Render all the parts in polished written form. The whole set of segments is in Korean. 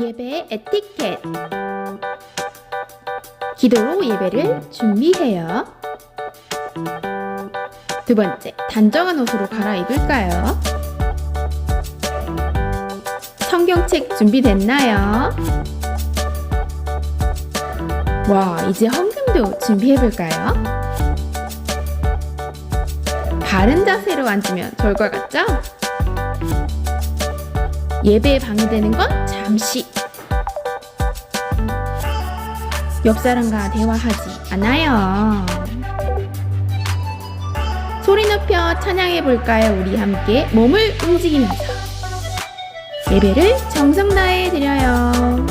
예배의 에티켓. 기도로 예배를 준비해요. 두 번째, 단정한 옷으로 갈아입을까요? 성경책 준비됐나요? 와, 이제 헌금도 준비해볼까요? 바른 자세로 앉으면 좋을 것 같죠? 예배에 방해되는 건 잠시. 옆 사람과 대화하지 않아요. 소리 높여 찬양해 볼까요? 우리 함께 몸을 움직이면서 예배를 정성 다해 드려요.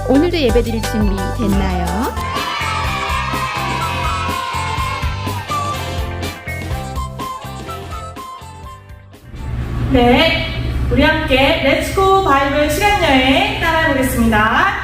오늘도 예배 드릴 준비 됐나요? 네, 우리 함께 렛츠고 바이블 시간여행 따라해보겠습니다.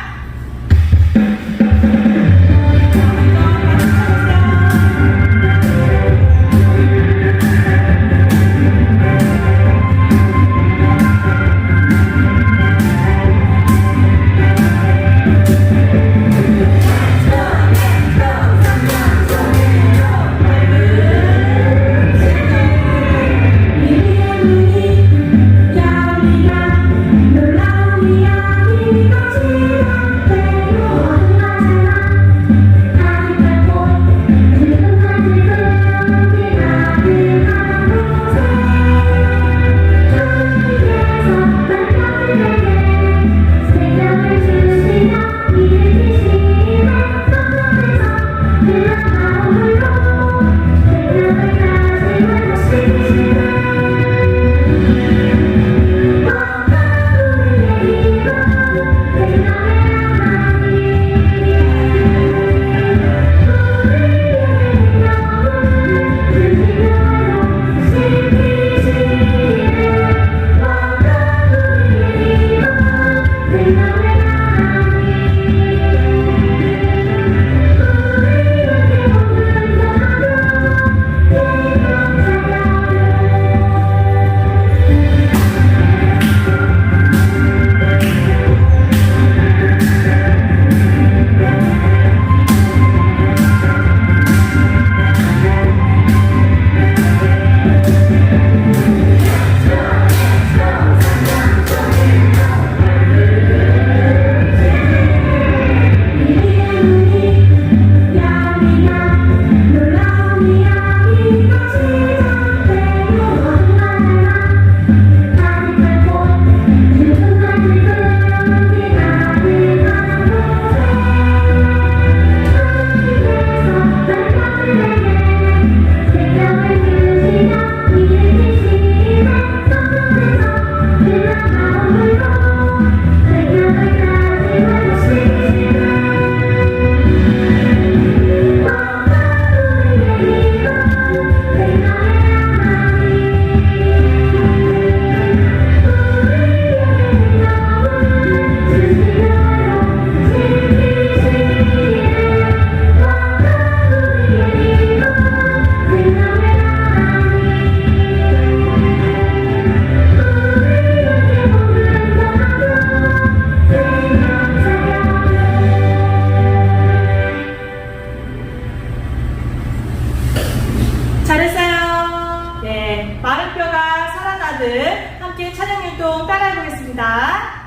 잘했어요. 네, 마른 뼈가 살아나듯 함께 찬양 율동 따라해보겠습니다.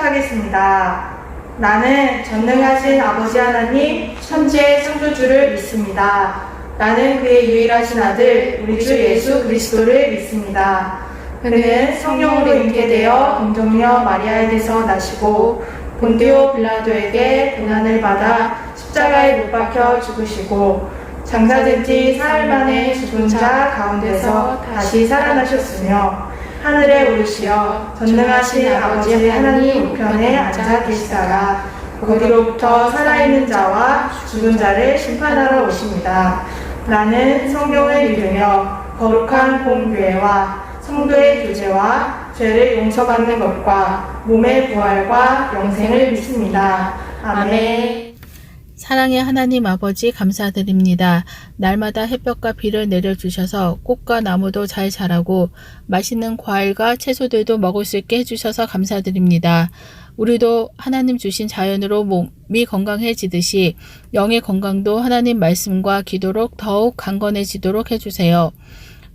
시작하겠습니다. 나는 전능하신 아버지 하나님 천지의 창조주를 믿습니다. 나는 그의 유일하신 아들 우리 주 예수 그리스도를 믿습니다. 그는 성령으로 잉태되어 동정녀 마리아에게서 나시고 본디오 빌라도에게 고난을 받아 십자가에 못 박혀 죽으시고 장사된 지 사흘 만에 죽은 자 가운데서 다시 살아나셨으며 하늘에 오르시어 전능하신 아버지 하나님 우편에 앉아 계시다가 거기로부터 살아있는 자와 죽은 자를 심판하러 오십니다. 나는 성령을 믿으며 거룩한 공교회와 성도의 교제와 죄를 용서받는 것과 몸의 부활과 영생을 믿습니다. 아멘. 사랑의 하나님 아버지 감사드립니다. 날마다 햇볕과 비를 내려주셔서 꽃과 나무도 잘 자라고 맛있는 과일과 채소들도 먹을 수 있게 해주셔서 감사드립니다. 우리도 하나님 주신 자연으로 몸이 건강해지듯이 영의 건강도 하나님 말씀과 기도로 더욱 강건해지도록 해주세요.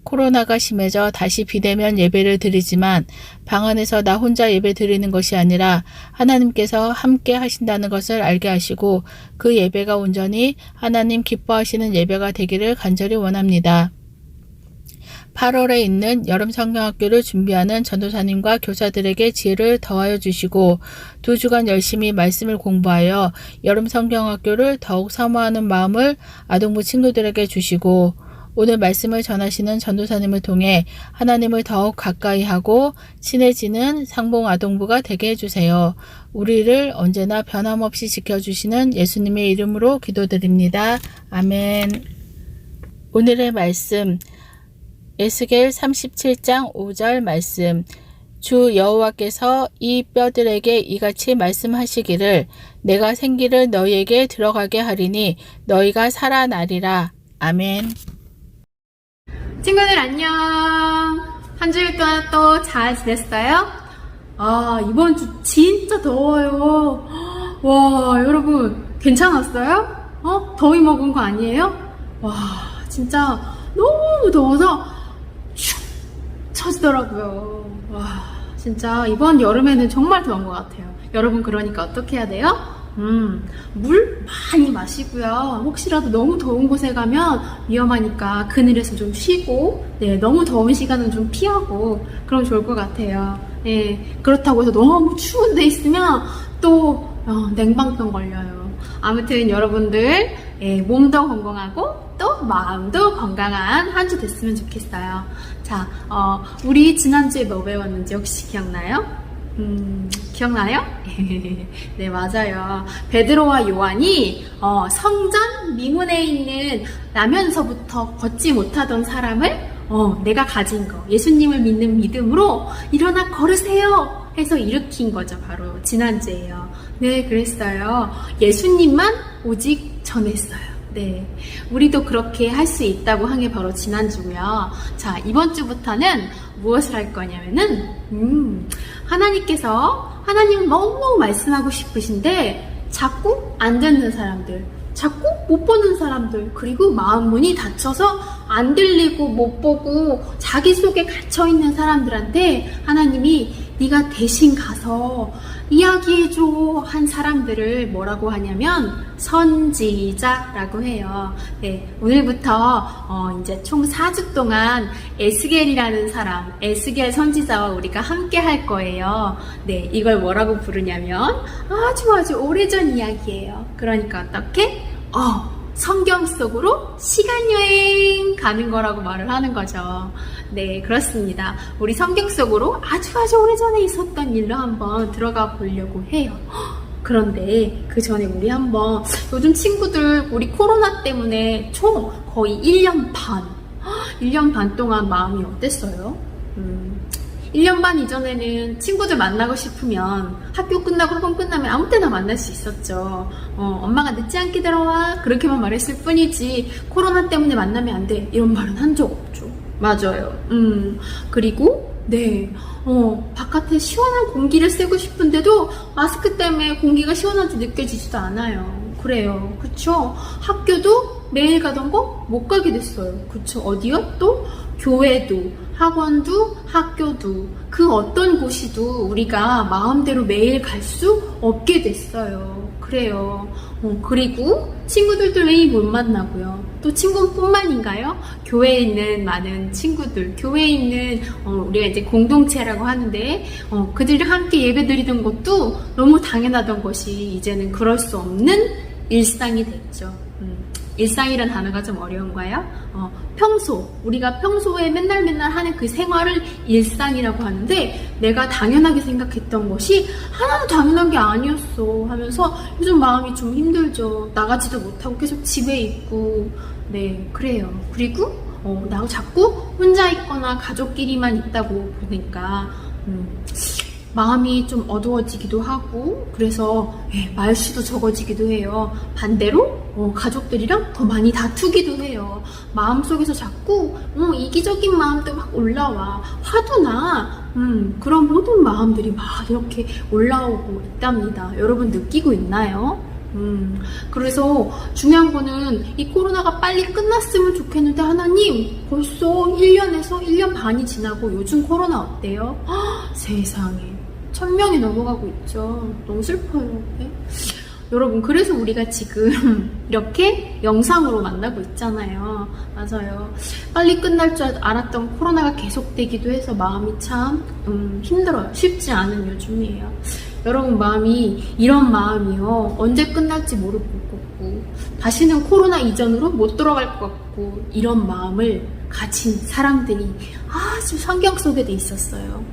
코로나가 심해져 다시 비대면 예배를 드리지만 방 안에서 나 혼자 예배 드리는 것이 아니라 하나님께서 함께 하신다는 것을 알게 하시고 그 예배가 온전히 하나님 기뻐하시는 예배가 되기를 간절히 원합니다. 8월에 있는 여름 성경학교를 준비하는 전도사님과 교사들에게 지혜를 더하여 주시고 2주간 열심히 말씀을 공부하여 여름 성경학교를 더욱 사모하는 마음을 아동부 친구들에게 주시고 오늘 말씀을 전하시는 전도사님을 통해 하나님을 더욱 가까이 하고 친해지는 상봉 아동부가 되게 해주세요. 우리를 언제나 변함없이 지켜주시는 예수님의 이름으로 기도드립니다. 아멘. 오늘의 말씀 에스겔 37장 5절 말씀 주 여호와께서 이 뼈들에게 이같이 말씀하시기를 내가 생기를 너희에게 들어가게 하리니 너희가 살아나리라. 아멘. 친구들 안녕. 한 주일 동안 또 잘 지냈어요? 이번 주 진짜 더워요. 와, 여러분 괜찮았어요? 더위 먹은 거 아니에요? 와, 진짜 너무 더워서 축 처지더라고요. 와, 진짜 이번 여름에는 정말 더운 것 같아요. 여러분 그러니까 어떻게 해야 돼요? 물 많이 마시고요. 혹시라도 너무 더운 곳에 가면 위험하니까 그늘에서 좀 쉬고, 너무 더운 시간은 좀 피하고, 그럼 좋을 것 같아요. 그렇다고 해서 너무 추운 데 있으면 또 냉방병 걸려요. 아무튼 여러분들 몸도 건강하고 또 마음도 건강한 한 주 됐으면 좋겠어요. 자, 우리 지난주에 뭐 배웠는지 혹시 기억나요? 기억나요? 네, 맞아요. 베드로와 요한이 성전 미문에 있는 나면서부터 걷지 못하던 사람을 내가 가진 거, 예수님을 믿는 믿음으로 일어나 걸으세요 해서 일으킨 거죠. 바로 지난주에요. 네, 그랬어요. 예수님만 오직 전했어요. 네, 우리도 그렇게 할 수 있다고 한 게 바로 지난주고요. 자, 이번 주부터는 무엇을 할 거냐면은 하나님은 너무 말씀하고 싶으신데 자꾸 안 듣는 사람들, 자꾸 못 보는 사람들, 그리고 마음 문이 닫혀서 안 들리고 못 보고 자기 속에 갇혀있는 사람들한테 하나님이 네가 대신 가서 이야기해줘 한 사람들을 뭐라고 하냐면 선지자라고 해요. 네, 오늘부터 이제 총 4주 동안 에스겔이라는 사람, 에스겔 선지자와 우리가 함께 할 거예요. 네, 이걸 뭐라고 부르냐면 아주 오래전 이야기예요. 그러니까 어떻게? 성경 속으로 시간여행 가는 거라고 말을 하는 거죠. 네, 그렇습니다. 우리 성경 속으로 아주 오래전에 있었던 일로 한번 들어가 보려고 해요. 그런데 그 전에 우리 한번 요즘 친구들 우리 코로나 때문에 총 거의 1년 반 동안 마음이 어땠어요? 1년 반 이전에는 친구들 만나고 싶으면 학교 끝나고 학원 끝나면 아무 때나 만날 수 있었죠. 엄마가 늦지 않게 들어와 그렇게만 말했을 뿐이지 코로나 때문에 만나면 안 돼 이런 말은 한 적 없죠. 맞아요. 그리고 바깥에 시원한 공기를 쐬고 싶은데도 마스크 때문에 공기가 시원한지 느껴지지도 않아요. 그래요. 그쵸? 학교도 매일 가던 거 못 가게 됐어요. 그쵸? 어디요? 또 교회도 학원도 학교도 그 어떤 곳이도 우리가 마음대로 매일 갈 수 없게 됐어요. 그래요. 그리고 친구들도 매일 못 만나고요. 또 친구뿐만인가요? 교회에 있는 많은 친구들, 교회에 있는 우리가 이제 공동체라고 하는데 그들이랑 함께 예배드리던 것도 너무 당연하던 것이 이제는 그럴 수 없는 일상이 됐죠. 일상이란 단어가 좀 어려운가요? 평소, 우리가 평소에 맨날 하는 그 생활을 일상이라고 하는데 내가 당연하게 생각했던 것이 하나도 당연한 게 아니었어 하면서 요즘 마음이 좀 힘들죠. 나가지도 못하고 계속 집에 있고 네, 그래요. 그리고 나 자꾸 혼자 있거나 가족끼리만 있다고 보니까 마음이 좀 어두워지기도 하고 그래서 말수도 적어지기도 해요. 반대로 가족들이랑 더 많이 다투기도 해요. 마음속에서 자꾸 이기적인 마음도 막 올라와. 화도 나. 그런 모든 마음들이 막 이렇게 올라오고 있답니다. 여러분 느끼고 있나요? 그래서 중요한 거는 이 코로나가 빨리 끝났으면 좋겠는데 하나님 벌써 1년에서 1년 반이 지나고 요즘 코로나 어때요? 세상에 1000명이 넘어가고 있죠. 너무 슬퍼요. 네? 여러분 그래서 우리가 지금 이렇게 영상으로 만나고 있잖아요. 맞아요. 빨리 끝날 줄 알았던 코로나가 계속되기도 해서 마음이 참 힘들어요. 쉽지 않은 요즘이에요. 여러분 마음이 이런 마음이요. 언제 끝날지 모를 것 같고 다시는 코로나 이전으로 못 돌아갈 것 같고 이런 마음을 가진 사람들이 아주 성경 속에도 있었어요.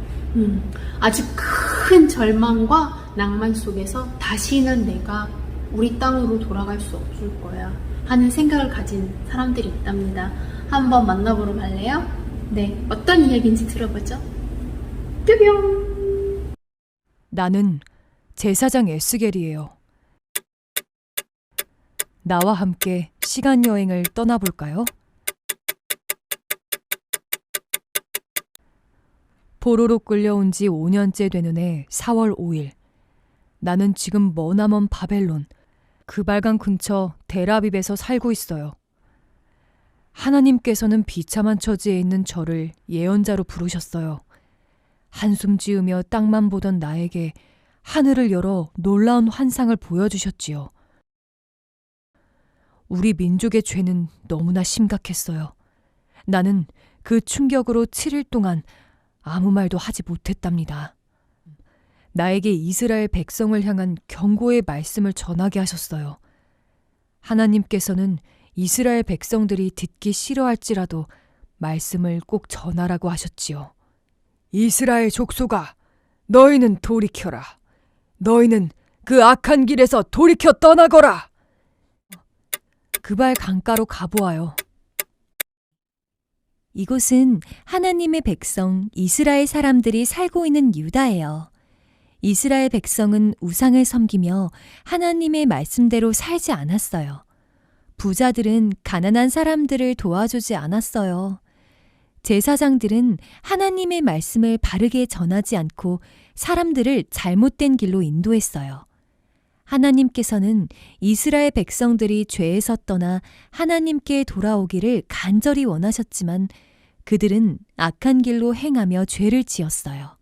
아주 큰 절망과 낭만 속에서 다시는 내가 우리 땅으로 돌아갈 수 없을 거야 하는 생각을 가진 사람들이 있답니다. 한번 만나보러 갈래요? 네, 어떤 이야기인지 들어보죠. 뾰뿅! 나는 제사장 에스겔이에요. 나와 함께 시간 여행을 떠나볼까요? 포로로 끌려온 지 5년째 되는 해 4월 5일. 나는 지금 머나먼 바벨론, 그발강 근처 델아빕에서 살고 있어요. 하나님께서는 비참한 처지에 있는 저를 예언자로 부르셨어요. 한숨 지으며 땅만 보던 나에게 하늘을 열어 놀라운 환상을 보여주셨지요. 우리 민족의 죄는 너무나 심각했어요. 나는 그 충격으로 7일 동안 아무 말도 하지 못했답니다. 나에게 이스라엘 백성을 향한 경고의 말씀을 전하게 하셨어요. 하나님께서는 이스라엘 백성들이 듣기 싫어할지라도 말씀을 꼭 전하라고 하셨지요. 이스라엘 족속아, 너희는 돌이켜라. 너희는 그 악한 길에서 돌이켜 떠나거라. 그발 강가로 가보아요. 이곳은 하나님의 백성 이스라엘 사람들이 살고 있는 유다예요. 이스라엘 백성은 우상을 섬기며 하나님의 말씀대로 살지 않았어요. 부자들은 가난한 사람들을 도와주지 않았어요. 제사장들은 하나님의 말씀을 바르게 전하지 않고 사람들을 잘못된 길로 인도했어요. 하나님께서는 이스라엘 백성들이 죄에서 떠나 하나님께 돌아오기를 간절히 원하셨지만 그들은 악한 길로 행하며 죄를 지었어요.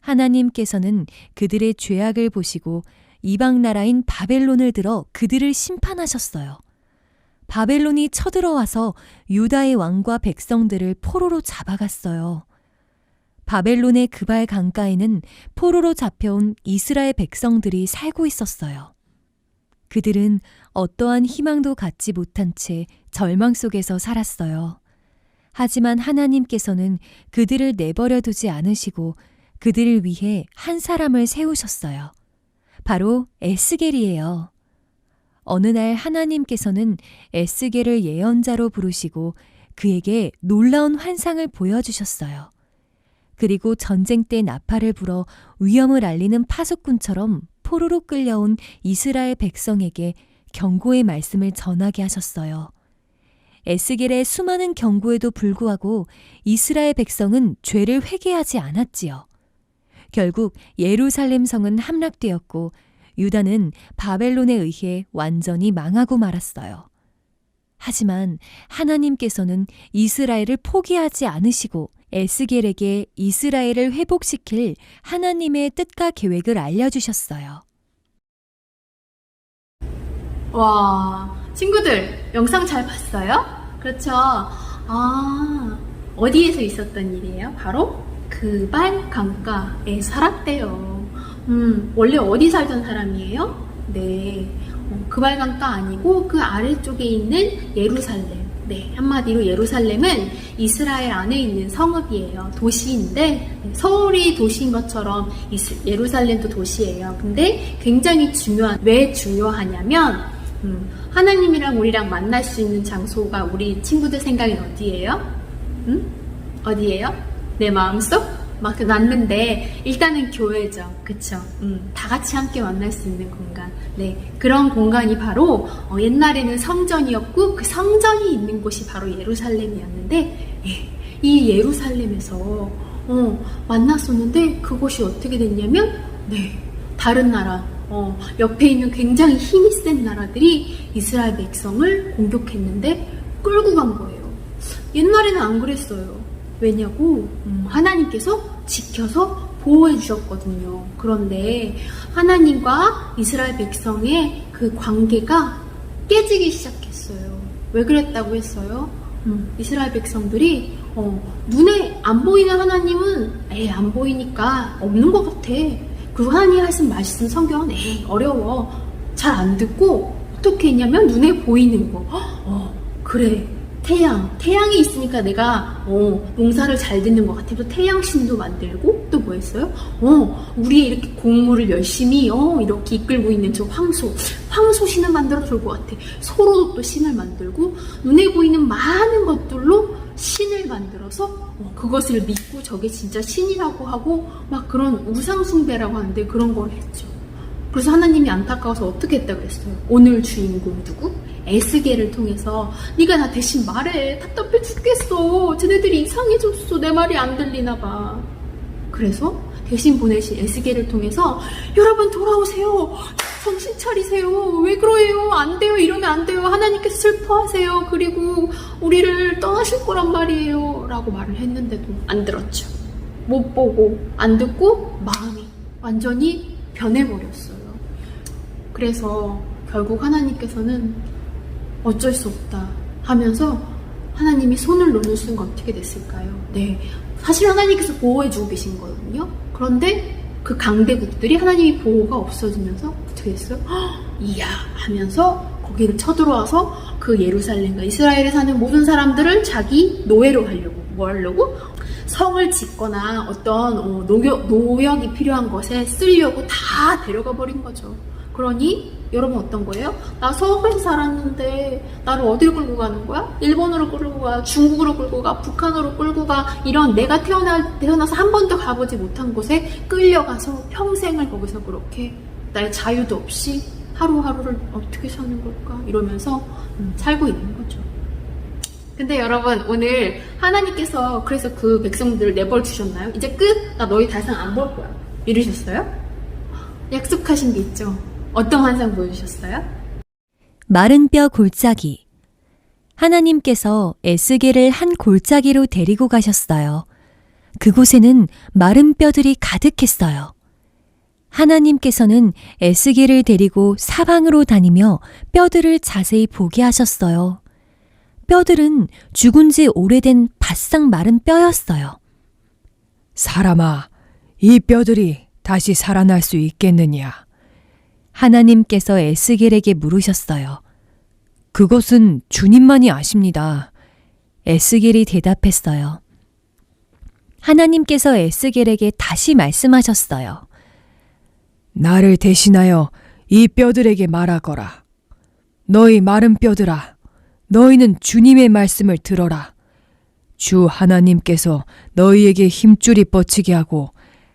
하나님께서는 그들의 죄악을 보시고 이방 나라인 바벨론을 들어 그들을 심판하셨어요. 바벨론이 쳐들어와서 유다의 왕과 백성들을 포로로 잡아갔어요. 바벨론의 그발 강가에는 포로로 잡혀온 이스라엘 백성들이 살고 있었어요. 그들은 어떠한 희망도 갖지 못한 채 절망 속에서 살았어요. 하지만 하나님께서는 그들을 내버려 두지 않으시고 그들을 위해 한 사람을 세우셨어요. 바로 에스겔이에요. 어느 날 하나님께서는 에스겔을 예언자로 부르시고 그에게 놀라운 환상을 보여주셨어요. 그리고 전쟁 때 나팔을 불어 위험을 알리는 파수꾼처럼 포로로 끌려온 이스라엘 백성에게 경고의 말씀을 전하게 하셨어요. 에스겔의 수많은 경고에도 불구하고 이스라엘 백성은 죄를 회개하지 않았지요. 결국 예루살렘 성은 함락되었고 유다는 바벨론에 의해 완전히 망하고 말았어요. 하지만 하나님께서는 이스라엘을 포기하지 않으시고 에스겔에게 이스라엘을 회복시킬 하나님의 뜻과 계획을 알려주셨어요. 와, 친구들, 영상 잘 봤어요? 그렇죠? 어디에서 있었던 일이에요? 바로 그발 강가에 살았대요. 원래 어디 살던 사람이에요? 네, 그발 강가 아니고 그 아래쪽에 있는 예루살렘. 네, 한마디로 예루살렘은 이스라엘 안에 있는 성읍이에요. 도시인데 서울이 도시인 것처럼 예루살렘도 도시예요. 근데 굉장히 왜 중요하냐면 하나님이랑 우리랑 만날 수 있는 장소가 우리 친구들 생각엔 어디예요? 어디예요? 내 마음속? 막 맞는데 일단은 교회죠. 그쵸? 다 같이 함께 만날 수 있는 공간. 네, 그런 공간이 바로 옛날에는 성전이었고 그 성전이 있는 곳이 바로 예루살렘이었는데 이 예루살렘에서 만났었는데 그곳이 어떻게 됐냐면 다른 나라 옆에 있는 굉장히 힘이 센 나라들이 이스라엘 백성을 공격했는데 끌고 간 거예요. 옛날에는 안 그랬어요. 왜냐고? 하나님께서 지켜서 보호해 주셨거든요. 그런데 하나님과 이스라엘 백성의 그 관계가 깨지기 시작했어요. 왜 그랬다고 했어요? 이스라엘 백성들이 눈에 안 보이는 하나님은 안 보이니까 없는 것 같아. 그리고 하나님이 하신 말씀 성경은 어려워. 잘 안 듣고 어떻게 했냐면 눈에 보이는 거. 그래. 태양이 있으니까 내가 농사를 잘 짓는 것 같아서 태양신도 만들고 또 뭐 했어요? 우리 이렇게 곡물을 열심히 이렇게 이끌고 있는 저 황소신을 만들어 줄 것 같아. 소로도 또 신을 만들고 눈에 보이는 많은 것들로 신을 만들어서 그것을 믿고 저게 진짜 신이라고 하고 막 그런 우상숭배라고 하는데 그런 걸 했죠. 그래서 하나님이 안타까워서 어떻게 했다고 했어요? 오늘 주인공 누구? 에스겔을 통해서 네가 나 대신 말해. 답답해 죽겠어. 쟤네들이 이상해졌어. 내 말이 안 들리나 봐. 그래서 대신 보내신 에스겔을 통해서 여러분 돌아오세요. 정신 차리세요. 왜 그러해요? 안 돼요. 이러면 안 돼요. 하나님께서 슬퍼하세요. 그리고 우리를 떠나실 거란 말이에요. 라고 말을 했는데도 안 들었죠. 못 보고 안 듣고 마음이 완전히 변해버렸어요. 그래서 결국 하나님께서는 어쩔 수 없다 하면서 하나님이 손을 놓는 순간 어떻게 됐을까요? 네, 사실 하나님께서 보호해주고 계신 거거든요. 그런데 그 강대국들이 하나님이 보호가 없어지면서 어떻게 됐어요? 이야 하면서 거기를 쳐들어와서 그 예루살렘과 이스라엘에 사는 모든 사람들을 자기 노예로 하려고 뭐 하려고? 성을 짓거나 어떤 노역이 필요한 것에 쓰려고 다 데려가 버린 거죠. 그러니 여러분 어떤 거예요? 나 서울에서 살았는데 나를 어디로 끌고 가는 거야? 일본으로 끌고 가, 중국으로 끌고 가, 북한으로 끌고 가, 이런 내가 태어나서 한 번도 가보지 못한 곳에 끌려가서 평생을 거기서 그렇게 나의 자유도 없이 하루하루를 어떻게 사는 걸까? 이러면서 살고 있는 거죠. 근데 여러분 오늘 하나님께서 그래서 그 백성들을 내버려 주셨나요? 이제 끝! 나 너희 더 이상 안 볼 거야. 이러셨어요? 약속하신 게 있죠. 어떤 환상 보여주셨어요? 마른 뼈 골짜기. 하나님께서 에스겔을 한 골짜기로 데리고 가셨어요. 그곳에는 마른 뼈들이 가득했어요. 하나님께서는 에스겔을 데리고 사방으로 다니며 뼈들을 자세히 보게 하셨어요. 뼈들은 죽은 지 오래된 바싹 마른 뼈였어요. 사람아, 이 뼈들이 다시 살아날 수 있겠느냐? 하나님께서 에스겔에게 물으셨어요. 그것은 주님만이 아십니다. 에스겔이 대답했어요. 하나님께서 에스겔에게 다시 말씀하셨어요. 나를 대신하여 이 뼈들에게 말하거라. 너희 마른 뼈들아, 너희는 주님의 말씀을 들어라. 주 하나님께서 너희에게 힘줄이 뻗치게 하고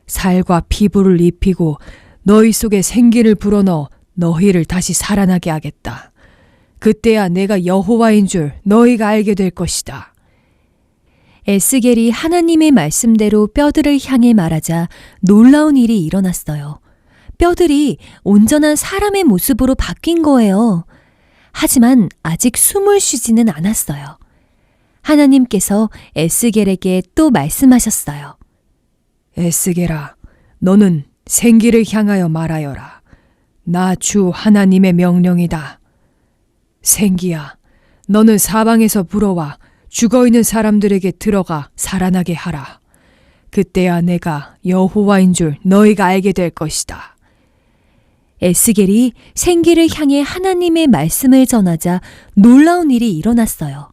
살과 피부를 입히고 너희 속에 생기를 불어넣어 너희를 다시 살아나게 하겠다. 그때야 내가 여호와인 줄 너희가 알게 될 것이다. 에스겔이 하나님의 말씀대로 뼈들을 향해 말하자 놀라운 일이 일어났어요. 뼈들이 온전한 사람의 모습으로 바뀐 거예요. 하지만 아직 숨을 쉬지는 않았어요. 하나님께서 에스겔에게 또 말씀하셨어요. 에스겔아, 너는 생기를 향하여 말하여라. 나 주 하나님의 명령이다. 생기야, 너는 사방에서 불어와 죽어있는 사람들에게 들어가 살아나게 하라. 그때야 내가 여호와인 줄 너희가 알게 될 것이다. 에스겔이 생기를 향해 하나님의 말씀을 전하자 놀라운 일이 일어났어요.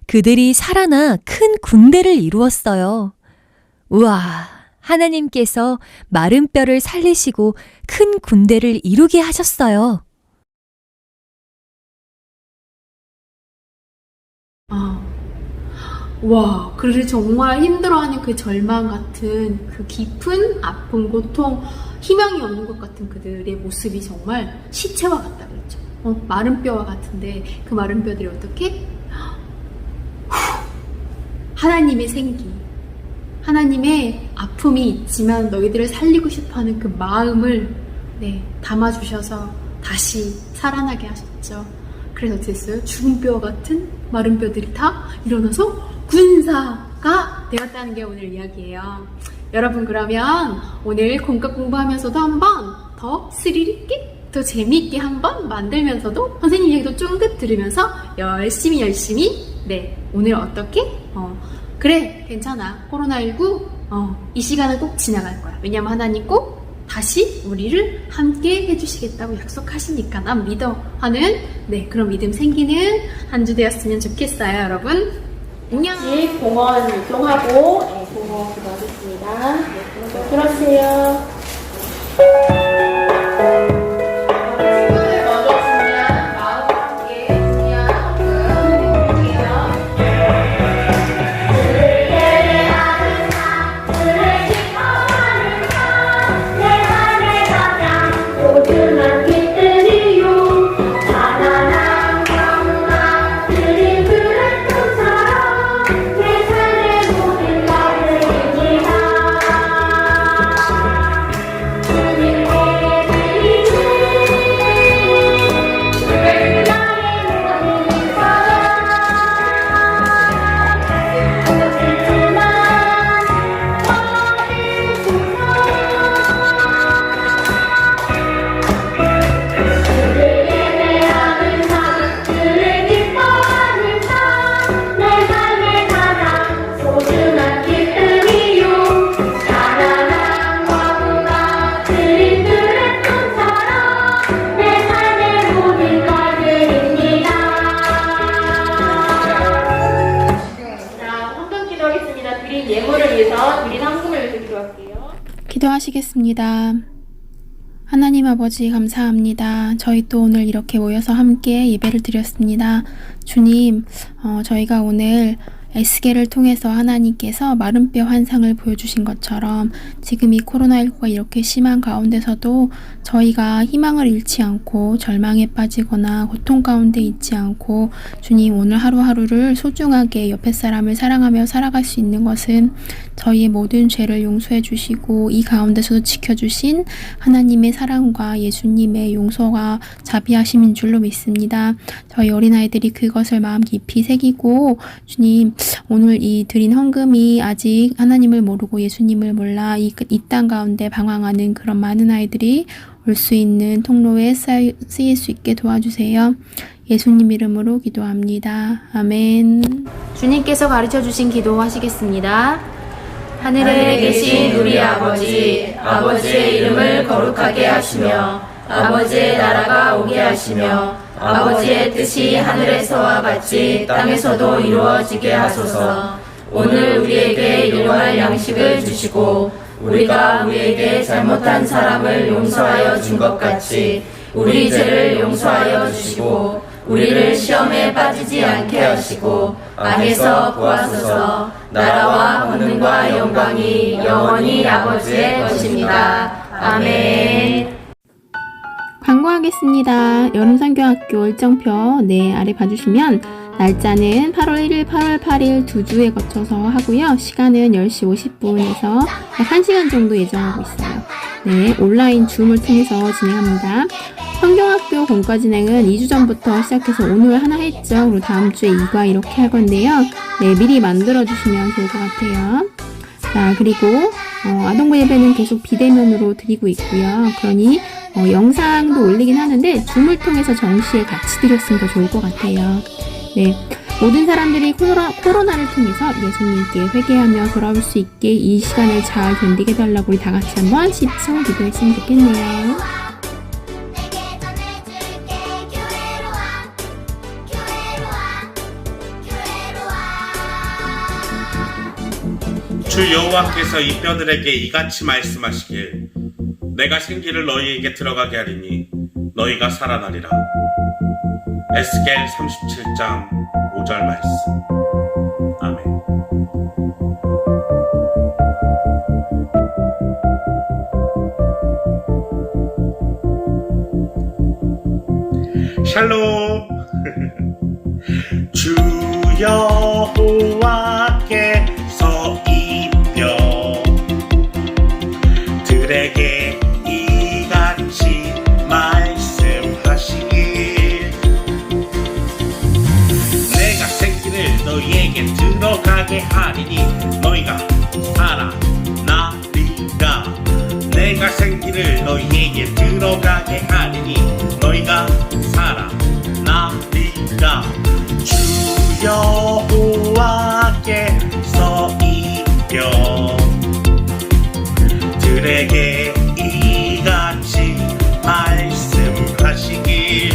그들이 살아나 큰 군대를 이루었어요. 우와, 하나님께서 마른 뼈를 살리시고 큰 군대를 이루게 하셨어요. 와, 그를 정말 힘들어하는 그 절망 같은 그 깊은 아픔, 고통, 희망이 없는 것 같은 그들의 모습이 정말 시체와 같다 그랬죠. 마른 뼈와 같은데 그 마른 뼈들이 어떻게? 하나님의 생기, 하나님의 아픔이 있지만 너희들을 살리고 싶어하는 그 마음을 담아주셔서 다시 살아나게 하셨죠. 그래서 어땠어요? 죽은 뼈 같은 마른 뼈들이 다 일어나서 군사가 되었다는 게 오늘 이야기예요. 여러분, 그러면 오늘 공과 공부하면서도 한번 더 스릴 있게, 더 재미있게 한번 만들면서도 선생님 얘기도 쫑긋 들으면서 열심히 오늘 어떻게? 그래, 괜찮아. 코로나19 이 시간은 꼭 지나갈 거야. 왜냐면 하나님 꼭 다시 우리를 함께 해주시겠다고 약속하시니까 난 믿어 하는 그런 믿음 생기는 한 주 되었으면 좋겠어요. 여러분, 안녕. 공원 이동하고 공원 기도하겠습니다. 공원 들어주세요. 친구들 먼저 준비한 마음과 함께 준비한 해볼게요. 소중한 빛들이요 가난한 영웅들이 그랬던처럼 내 삶의 모든 것들입니다. 주님께 드리는 나의 모든 사랑 어떻겠지만 그를 예배하는 삶, 그를 기뻐하는 삶, 내 삶의 가장 소중한 길들이요 가난한 과부가 그림들의 꿈처럼 내 삶의 모든 것들입니다. 자, 헌금 기도하겠습니다. 드린 예물을 위해서, 드린 헌금을 위해서 기도할게요. 기도하시겠습니다. 하나님 아버지 감사합니다. 저희 또 오늘 이렇게 모여서 함께 예배를 드렸습니다. 주님, 저희가 오늘 에스겔을 통해서 하나님께서 마른 뼈 환상을 보여주신 것처럼 지금 이 코로나19가 이렇게 심한 가운데서도 저희가 희망을 잃지 않고 절망에 빠지거나 고통 가운데 있지 않고 주님, 오늘 하루하루를 소중하게 옆에 사람을 사랑하며 살아갈 수 있는 것은 저희의 모든 죄를 용서해 주시고 이 가운데서도 지켜주신 하나님의 사랑과 예수님의 용서가 자비하심인 줄로 믿습니다. 저희 어린아이들이 그것을 마음 깊이 새기고 주님, 오늘 이 드린 헌금이 아직 하나님을 모르고 예수님을 몰라 이 땅 가운데 방황하는 그런 많은 아이들이 올 수 있는 통로에 쓰일 수 있게 도와주세요. 예수님 이름으로 기도합니다. 아멘. 주님께서 가르쳐주신 기도 하시겠습니다. 하늘에 계신 우리 아버지, 아버지의 이름을 거룩하게 하시며 아버지의 나라가 오게 하시며 아버지의 뜻이 하늘에서와 같이 땅에서도 이루어지게 하소서. 오늘 우리에게 일용할 양식을 주시고 우리가 우리에게 잘못한 사람을 용서하여 준 것 같이 우리 죄를 용서하여 주시고 우리를 시험에 빠지지 않게 하시고 악에서 구하소서. 나라와 권능과 영광이 영원히 아버지의 것입니다. 아멘. 광고하겠습니다. 여름선교학교 일정표 아래 봐주시면 날짜는 8월 1일, 8월 8일 두 주에 거쳐서 하고요. 시간은 10시 50분에서 약 1시간 정도 예정하고 있어요. 온라인 줌을 통해서 진행합니다. 성경학교 공과 진행은 2주 전부터 시작해서 오늘 하나 했죠. 그리고 다음 주에 2과 이렇게 할 건데요. 네, 미리 만들어 주시면 좋을 것 같아요. 자, 그리고 아동부 예배는 계속 비대면으로 드리고 있고요. 그러니 영상도 올리긴 하는데 줌을 통해서 정시에 같이 드렸으면 더 좋을 것 같아요. 네, 모든 사람들이 코로나를 통해서 예수님께 회개하며 돌아올 수 있게 이 시간을 잘 견디게 해달라고 우리 다 같이 한번 집중 기도했으면 좋겠네요. 주 여호와께서 이 뼈들에게 이같이 말씀하시길 내가 생기를 너희에게 들어가게 하리니 너희가 살아나리라. 에스겔 37장 5절 말씀. 아멘. 샬롬. 주 여호와께서 이 뼈들에게 이같이 말씀하시길 내가 생기를 너희에게 들어가게 하리니 너희가 살아나리라. 내가 생기를 너희에게 들어가게 하리니 너희가 살아나리라. 주 여호와께서 이 뼈들에게 이같이 말씀하시길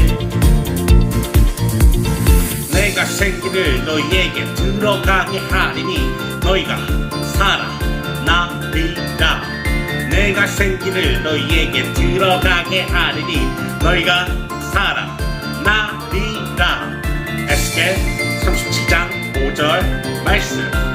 내가 생기를 너희에게 들어가게 하리니 너희가 살아나리라. 내가 생기를 너희에게 들어가게 하리니 너희가 살아나리라. 에스겔 37장 5절 말씀.